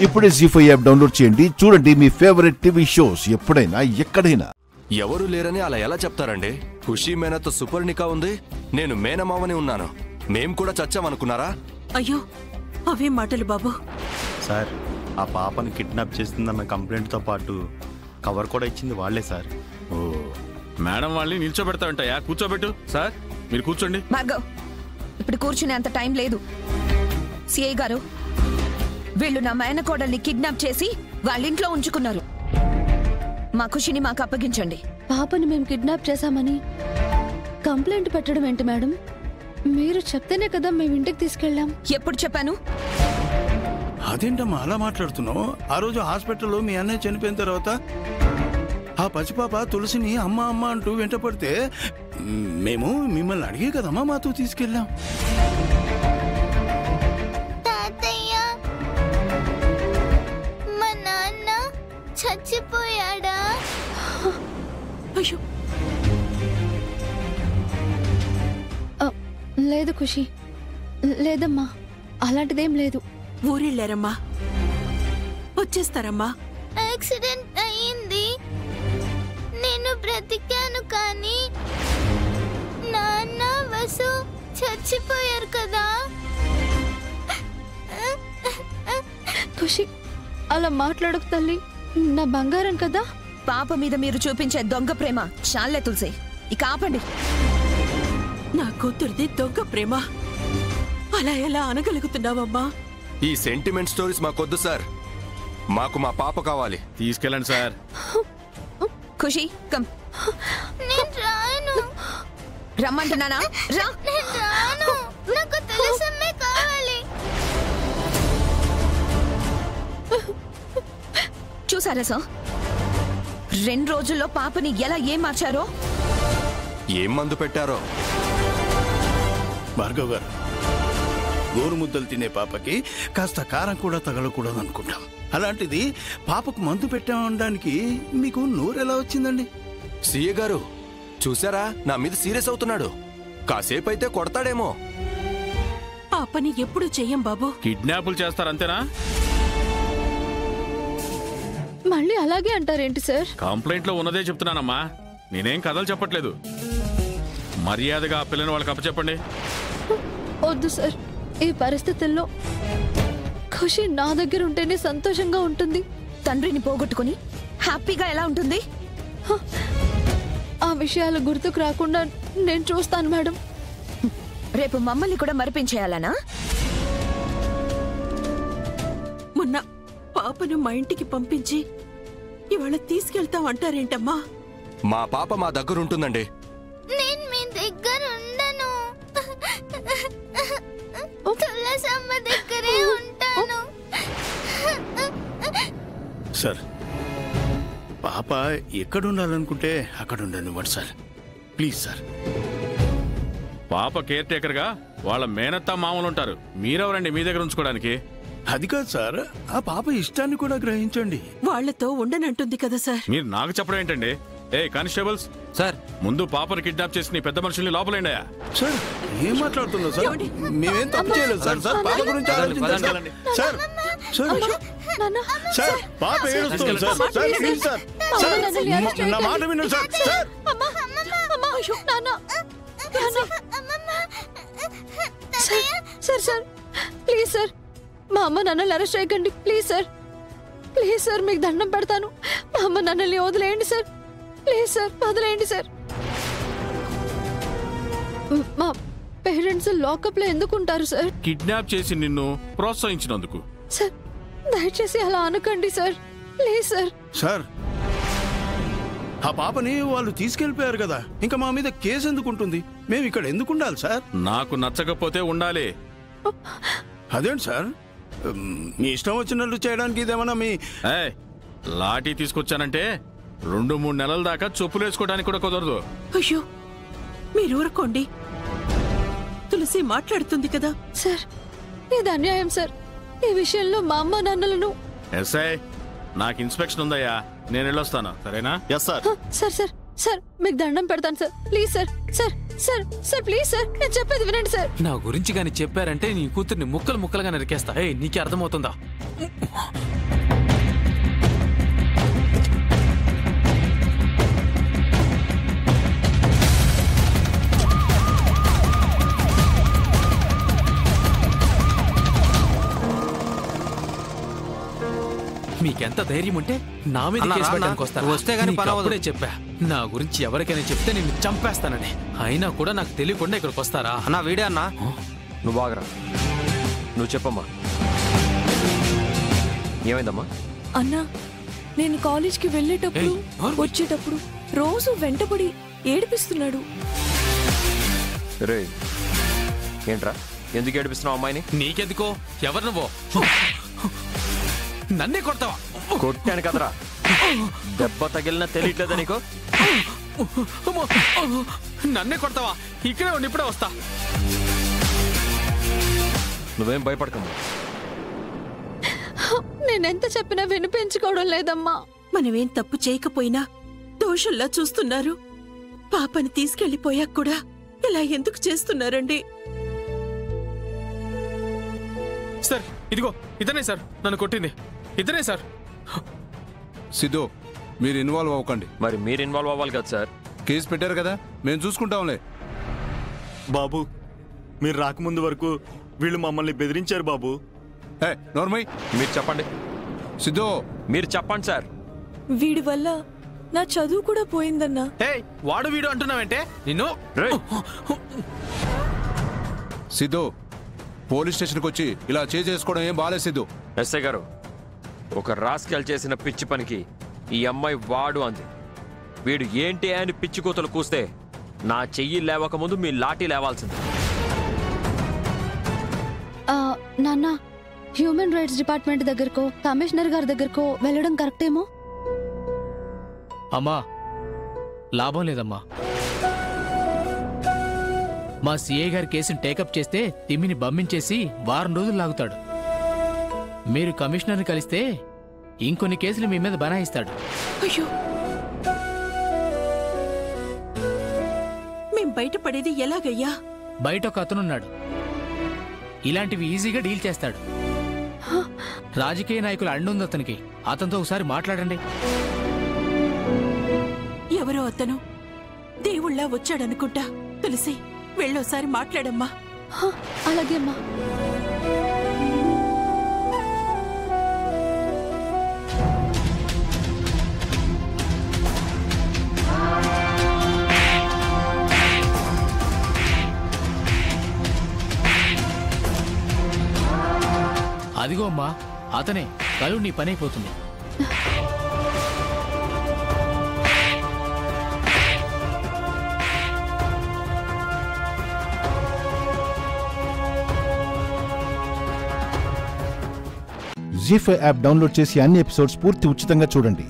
ఇప్పుడే జీ5 app download చేయండి. చూడండి మీ ఫేవరెట్ టీవీ షోస్ ఎప్పుడైనా ఎక్కడైనా. ఎవరు లేరని అలా ఎలా చెప్తారండి? ఖుషీ మేనతో సుపర్ణిక ఉంది, నేను మేనమామని ఉన్నాను. మేం కూడా చచ్చామనుకున్నారా? అయ్యో అవే మాటలు బాబు. సార్, ఆ పాపను కిడ్నాప్ చేస్తుందన్న కంప్లైంట్తో పాటు కవర్ కూడా ఇచ్చింది వాళ్లే సార్. ఓ మేడం వాళ్ళని నిల్చోబెడతాంటయా? కూర్చోబెట్టు. సార్ మీరు కూర్చోండి. భార్గవ్, ఇప్పుడు కూర్చునే అంత టైం లేదు. సిఐ గారు, వీళ్ళు నా మేనకోడల్ని కిడ్నాప్ చేసి వాళ్ళింట్లో ఉంచుకున్నారు. మా ఖుషిని మాకు అప్పగించండి. పాపని మేము కిడ్నాప్ చేశామని కంప్లైంట్ పెట్టడం ఏంటి మేడం? మీరు చెప్తేనే కదా మేము ఇంటికి తీసుకెళ్ళాం. ఎప్పుడు చెప్పాను? అదేంటమ్మా అలా మాట్లాడుతున్నావు? ఆ రోజు హాస్పిటల్లో మీ అన్నయ్య చనిపోయిన తర్వాత ఆ పసిపాప తులసిని అమ్మ అమ్మ అంటూ వెంట పడితే మేము మిమ్మల్ని అడిగే కదమ్మా మాతో తీసుకెళ్ళాం. మా నాన్న చచ్చిపోయాడా? అయ్యో లేదు ఖుషి, లేదమ్మా, అలాంటిదేం లేదు. ఊరెళ్ళారమ్మా, వచ్చేస్తారమ్మా. యాక్సిడెంట్ అయ్యింది, నేను బ్రతికాను, కానీ నాన్న వసు చచ్చిపోయారు కదా. ఖుషి అలా మాట్లాడకు తల్లి, నా బంగారం కదా. పాప మీద మీరు చూపించే దొంగ ప్రేమ చాలే తులసి, ఇక ఆపండి. నా కూతురిది దొంగ ప్రేమ, అలా ఎలా అనగలుగుతున్నావమ్మా? ఈ సెంటిమెంట్ స్టోరీస్ మాకొద్దు సార్, మాకు మా పాప కావాలి. తీసుకెళ్ళండి సార్. ఖుషి కమ్. నేను రాను. రమ్మంటున్నానా? రా. నేను రాను, నాకు తులసమ్మే కావాలి. చూసారా సార్, 2 రోజుల్లో పాపని ఎలా ఏం మార్చారో? ఏం మందు పెట్టారో? భార్గవ్ గారు, గోరుముద్దలు తినే పాపకి కాస్త కారం కూడా తగలకూడదు అనుకుంటాం. అలాంటిది పాపకు మందు పెట్టామనడానికి మీకు నోరెలా వచ్చిందండి? సీఏ గారు చూసారా, నా మీద సీరియస్ అవుతున్నాడు. కాసేపు అయితే కొడతాడేమో. ఆ పని ఎప్పుడు చెయ్యం బాబు. కిడ్నాపులు చేస్తారంతేనా? మళ్ళీ అలాగే అంటారేంటి సార్? కంప్లైంట్ లో ఉన్నదే చెప్తున్నానమ్మా, నేనేం కథలు చెప్పట్లేదు. మర్యాదగా ఆ పిల్లని వాళ్ళకి అప్పచెప్పండి. వద్దు సార్, ఈ పరిస్థితుల్లో ఖుషి నా దగ్గర ఉంటేనే సంతోషంగా ఉంటుంది. తండ్రిని పోగొట్టుకుని హ్యాపీగా ఎలా ఉంటుంది? ఆ విషయాలు గుర్తుకు రాకుండా నేను చూస్తాను మేడం. రేపు మమ్మల్ని కూడా మరిపించేయాలనా? మొన్న పాపను మా ఇంటికి పంపించి ఇవాళ తీసుకెళ్తాం అంటారేంటమ్మా? మా పాప మా దగ్గర ఉంటుందండి. నేను మీ దగ్గర ఉండను, తులసమ్మ దగ్గరే ఉంటాను. సార్, పాప ఎక్కడ ఉండాలనుకుంటే అక్కడ ఉండనివ్వండి సార్, ప్లీజ్ సార్. పాప కేర్ టేకర్ గా వాళ్ళ మేనత్త మామూలు ఉంటారు, మీరెవరండి మీ దగ్గర ఉంచుకోవడానికి? అది కాదు సార్, ఆ పాప ఇష్టాన్ని కూడా గ్రహించండి. వాళ్లతో ఉండనంటుంది కదా సార్. మీరు నాకు చెప్పడం ఏంటండి? ఏ కానిస్టేబుల్స్ సార్, ముందు పాపను కిడ్నాప్ చేసి నీ పెద్ద మనుషుల్ని లోపలేండియా. సార్, ఏం మాట్లాడుతున్నారు సార్? మేమేం తప్పు చేయలేదు సార్. సార్, పాప గురించి ఆలోచించండి సార్. సార్, పాప ఏడుస్తుంది sir. Sir, please sir. Sir, నా మాట వినండి sir. Sir, sir sir please sir, మా అమ్మ నన్ను అరెస్ట్ చేయకండి ప్లీజ్ సార్. ప్లీజ్ సార్, మీకు దండం పెడతాను, మా అమ్మ నన్ను వదిలేయండి సార్. ప్లీజ్ సార్, వదిలేయండి సార్. మా పేరెంట్స్ లాకప్ లో ఎందుకు ఉంటారు సార్? కిడ్నాప్ చేసి నిన్ను ప్రోత్సహించినందుకు. సార్, దయచేసి అలా అనకండి సార్, ప్లీజ్ సార్. సార్, ఆ పాపని వాళ్ళు తీసుకెళ్లిపోయారు కదా, ఇంకా మా మీద కేసు ఎందుకు ఉంటుంది? మేము ఇక్కడ ఎందుకు ఉండాలి సార్? నాకు నచ్చకపోతే ఉండాలి. అదేంటి సార్, మీ ఇష్టం వచ్చినట్లు చేయడానికి ఇదేమన్నా మీ... లాఠీ తీసుకొచ్చానంటే 2-3 నెలల దాకా చెప్పులు వేసుకోవడానికి కూడా కుదరదు. అయ్యో మీరు ఊరుకోండి, తులసి మాట్లాడుతుంది కదా. సార్, ఇది అన్యాయం సార్. ఈ విషయంలో మా అమ్మ నాన్నలను... ఎస్ఐ, నాకు ఇన్స్పెక్షన్ ఉందయ్యా, నేను వెళ్ళొస్తాను, సరేనా? Yes sir. Sir sir sir, మీకు దండం పెడతాను సార్, please sir. Sir sir sir please sir, నేను చెప్పేది వినండి సార్. నా గురించి గాని చెప్పారంటే నీ కూతుర్ని ముక్కలు ముక్కలుగా నరికేస్తా. నీకే అర్థమవుతుందా? మీకెంత ధైర్యం ఉంటే నా మీద అన్నా, కేసు రా పెట్టడానికి అన్నా. వస్తారా? వస్తే గానీ నీకు పని అవ్వదు. అప్పుడే చెప్పా నా గురించి ఎవరికైనా చెప్తే నిన్ను చంపేస్తానని. అయినా కూడా నాకు తెలియకుండా ఇక్కడికి వస్తారా? అన్నా వీడే అన్నా. నువ్వు బాగరా, నువ్వు చెప్పమ్మా, ఏమైందమ్మా? అన్నా నేను కాలేజ్కి వెళ్ళేటప్పుడు వచ్చేటప్పుడు రోజు వెంటపడి ఏడిపిస్తున్నాడు. రే ఏంట్రా, ఎందుకు ఏడిపిస్తున్నావు అమ్మాయిని? నీకెందుకో? ఎవరు నువ్వు? నన్నే కొడతావా? కొట్టాను కదరా, దెబ్బ తగిలినా తెలియట్లేదా నీకు? అమ్మో! నన్నే కొడతావా? ఇక్కడే ఉండి ఇప్పుడే వస్తా. నువ్వేం భయపడకమ్మా. నేనెంత చెప్పినా వినిపించుకోవడం లేదమ్మా. మనమేం తప్పు చేయకపోయినా దోషుల్లా చూస్తున్నారు. పాపని తీసుకెళ్లిపోయాక కూడా ఇలా ఎందుకు చేస్తున్నారండి? సార్ ఇదిగో ఇతనే సార్ నన్ను కొట్టింది, ఇతనే సార్. సిద్ధు, మీరు ఇన్వాల్వ్ అవ్వకండి. మరి మీరు ఇన్వాల్వ్ అవ్వాలి కదా సార్. కేసు పెట్టారు కదా, మేము చూసుకుంటాంలే. బాబు మీరు రాకముందు వరకు వీళ్ళు మమ్మల్ని బెదిరించారు బాబు. నోర్మై, మీరు చెప్పండి. సిద్ధు మీరు చెప్పండి సార్. వీడి వల్ల నా చదువు కూడా పోయిందన్నా. వాడు వీడు అంటున్నావంటే నిన్ను. సిద్ధు, పోలీస్ స్టేషన్కి వచ్చి ఇలా చేసుకోవడం ఏం బాలేదు సిద్ధు. ఎస్ఐ గారు, ఒక రాస్కెల్ చేసిన పిచ్చి పనికి ఈ అమ్మాయి వాడు అంది. వీడు ఏంటి అని పిచ్చి కూతలు కూస్తే నా చెయ్యి లేవకముందు మీ లాఠీ లేవాల్సింది. నాన్న, హ్యూమన్ రైట్స్ డిపార్ట్మెంట్ దగ్గరకో కమిషనర్ గారి దగ్గరకో వెళ్ళడం కరెక్టేమో? అమ్మా లాభం లేదమ్మా. మా సిఐ గారి కేసుని టేకప్ చేస్తే తిమ్మిని బమ్మించేసి వారం రోజులు లాగుతాడు. మీరు కమిషనర్ని కలిస్తే ఇంకొన్ని కేసులు మీ మీద బనాయిస్తాడు. అయ్యో, మేం బయటపడేది ఎలాగయ్యా? బయట ఒక అతనున్నాడు, ఇలాంటివి ఈజీగా డీల్ చేస్తాడు. రాజకీయ నాయకుల అండుంది అతనికి. అతనితో ఒకసారి మాట్లాడండి. ఎవరో అతను దేవుళ్ళ వచ్చాడనుకుంటా. తులసి, వెళ్ళోసారి మాట్లాడమ్మా. అలాగేమ్మా. అదిగో అమ్మా, అతనే. కలు నీ పని అయిపోతుంది. జీ5 యాప్ డౌన్లోడ్ చేసి అన్ని ఎపిసోడ్స్ పూర్తి ఉచితంగా చూడండి.